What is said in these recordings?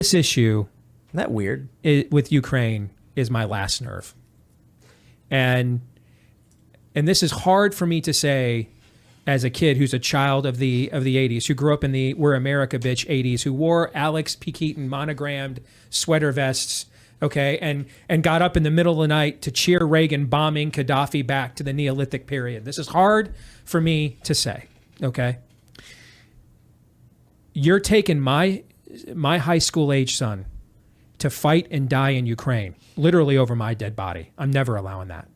This issue, Isn't that weird? with Ukraine is my last nerve. And this is hard for me to say as a kid who's a child of the 80s, who grew up in the We're America Bitch 80s, who wore Alex P. Keaton monogrammed sweater vests, okay, and got up in the middle of the night to cheer Reagan bombing Gaddafi back to the Neolithic period. This is hard for me to say, okay? You're taking my high school age son to fight and die in Ukraine, literally over my dead body. I'm never allowing that.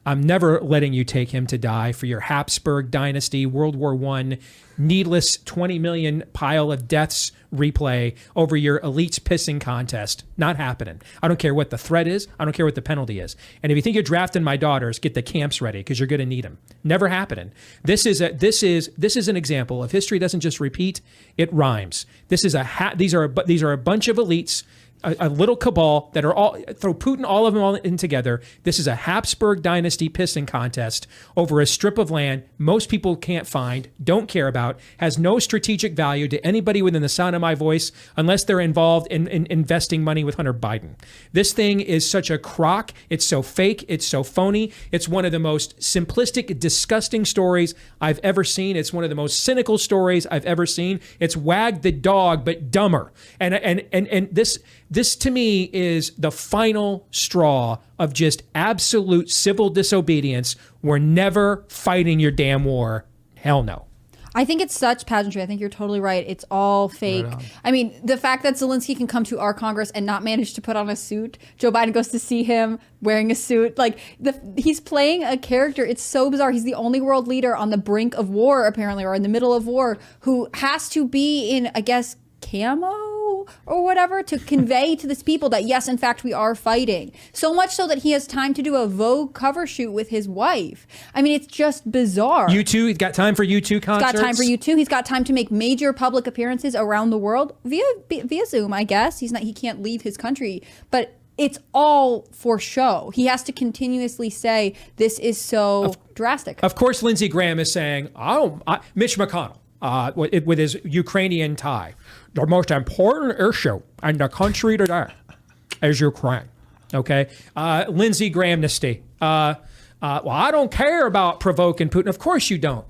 I'm never letting you take him to die for your Habsburg dynasty, World War I, needless 20 million pile of deaths replay over your elites pissing contest. Not happening. I don't care what the threat is. I don't care what the penalty is. And if you think you're drafting my daughters, get the camps ready because you're going to need them. Never happening. This is an example of history doesn't just repeat, it rhymes. These are a bunch of elites, a little cabal that are all, throw Putin, all of them all in together. This is a Habsburg dynasty pissing contest over a strip of land most people can't find, don't care about, has no strategic value to anybody within the sound of my voice unless they're involved in investing money with Hunter Biden. This thing is such a crock. It's so fake. It's so phony. It's one of the most simplistic, disgusting stories I've ever seen. It's one of the most cynical stories I've ever seen. It's Wag the Dog, but dumber. And this to me is the final straw of just absolute civil disobedience. We're never fighting your damn war. Hell no. I think it's such pageantry. I think you're totally right. It's all fake. Right. I mean, the fact that Zelensky can come to our Congress and not manage to put on a suit. Joe Biden goes to see him wearing a suit. Like, he's playing a character. It's so bizarre. He's the only world leader on the brink of war, apparently, or in the middle of war, who has to be in, I guess, camo or whatever to convey to this people that yes, in fact, we are fighting. So much so that he has time to do a Vogue cover shoot with his wife. I mean, it's just bizarre. U2, he's got time for U2 concerts. He's got time for U2. He's got time to make major public appearances around the world via Zoom, I guess. He can't leave his country, but it's all for show. He has to continuously say this is so drastic. Of course, Lindsey Graham is saying, Mitch McConnell, with his Ukrainian tie, the most important issue in the country today is Ukraine. Okay, Lindsey Grahamnesty. Well, I don't care about provoking Putin. Of course you don't,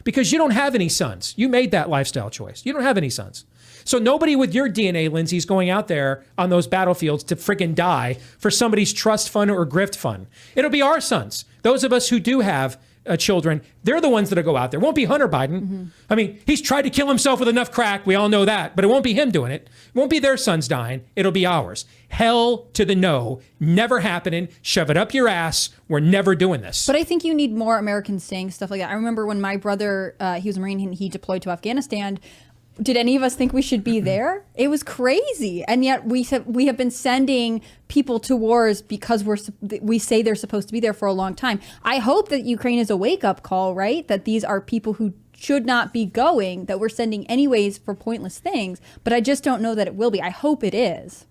because you don't have any sons. You made that lifestyle choice. You don't have any sons. So nobody with your DNA, Lindsey, is going out there on those battlefields to friggin' die for somebody's trust fund or grift fund. It'll be our sons. Those of us who do have children, they're the ones that'll go out there. It won't be Hunter Biden. Mm-hmm. I mean, he's tried to kill himself with enough crack. We all know that, but it won't be him doing it. It won't be their sons dying. It'll be ours. Hell to the no. Never happening. Shove it up your ass. We're never doing this. But I think you need more Americans saying stuff like that. I remember when my brother, he was a Marine, and he deployed to Afghanistan. Did any of us think we should be there? It was crazy. And yet we have been sending people to wars because we say they're supposed to be there for a long time. I hope that Ukraine is a wake-up call, right? That these are people who should not be going, that we're sending anyways for pointless things. But I just don't know that it will be. I hope it is.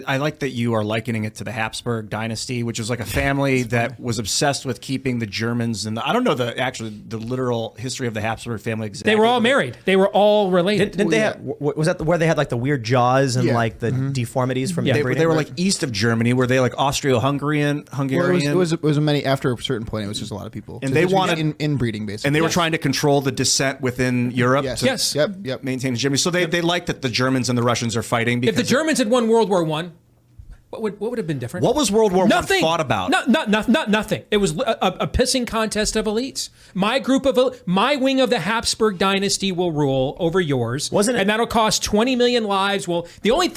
I like that you are likening it to the Habsburg dynasty, which was like a family that was obsessed with keeping the Germans. And I don't know the literal history of the Habsburg family exactly. They were all married. They were all related. Didn't they have, was that where they had like the weird jaws and like the deformities from They were like east of Germany. Were they like Austro-Hungarian? Well, it was many, after a certain point, it was just a lot of people. And so they wanted inbreeding, basically. And they were trying to control the descent within Europe. Yes. Yep. Maintain Germany. So they liked that the Germans and the Russians are fighting. If the Germans had won World War I, what would have been different? What was World War I fought about? Nothing. It was a pissing contest of elites. My wing of the Habsburg dynasty will rule over yours. Wasn't it? And that'll cost 20 million lives. Well, the only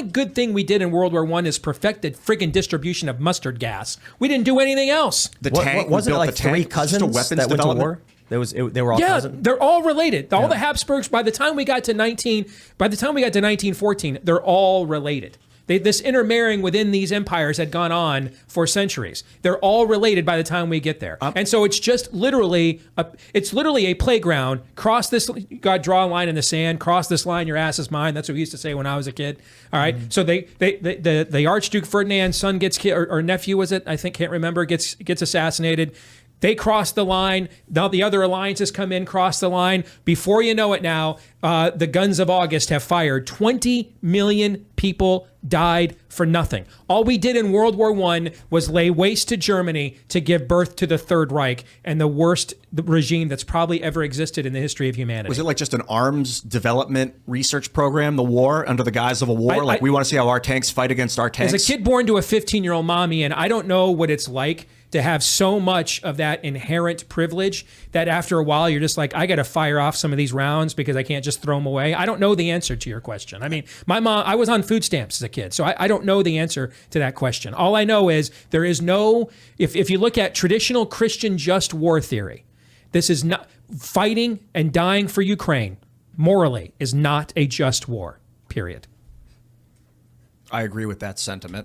good thing we did in World War I is perfected friggin' distribution of mustard gas. We didn't do anything else. The tank wasn't it built like the tank, three cousins that went to war? They were all cousins. They're all related. All the Habsburgs. By the time we got to 1914, they're all related. This intermarrying within these empires had gone on for centuries. They're all related by the time we get there. And so it's just literally a playground. Cross this, you got to draw a line in the sand. Cross this line, your ass is mine. That's what we used to say when I was a kid. All right. So the Archduke Ferdinand's son gets killed, or nephew was it? I think, can't remember, gets assassinated. They cross the line. Now the other alliances come in, cross the line. Before you know it now, the guns of August have fired. 20 million people died for nothing. All we did in World War I was lay waste to Germany to give birth to the Third Reich and the worst regime that's probably ever existed in the history of humanity. Was it like just an arms development research program, the war, under the guise of a war? We want to see how our tanks fight against our tanks? As a kid born to a 15-year-old mommy, and I don't know what it's like to have so much of that inherent privilege that after a while you're just like, I got to fire off some of these rounds because I can't just throw them away. I don't know the answer to your question. I mean, my mom, I was on food stamps as a kid, so I don't know the answer to that question. All I know is there is no, if you look at traditional Christian just war theory, this is not, fighting and dying for Ukraine morally is not a just war, period. I agree with that sentiment.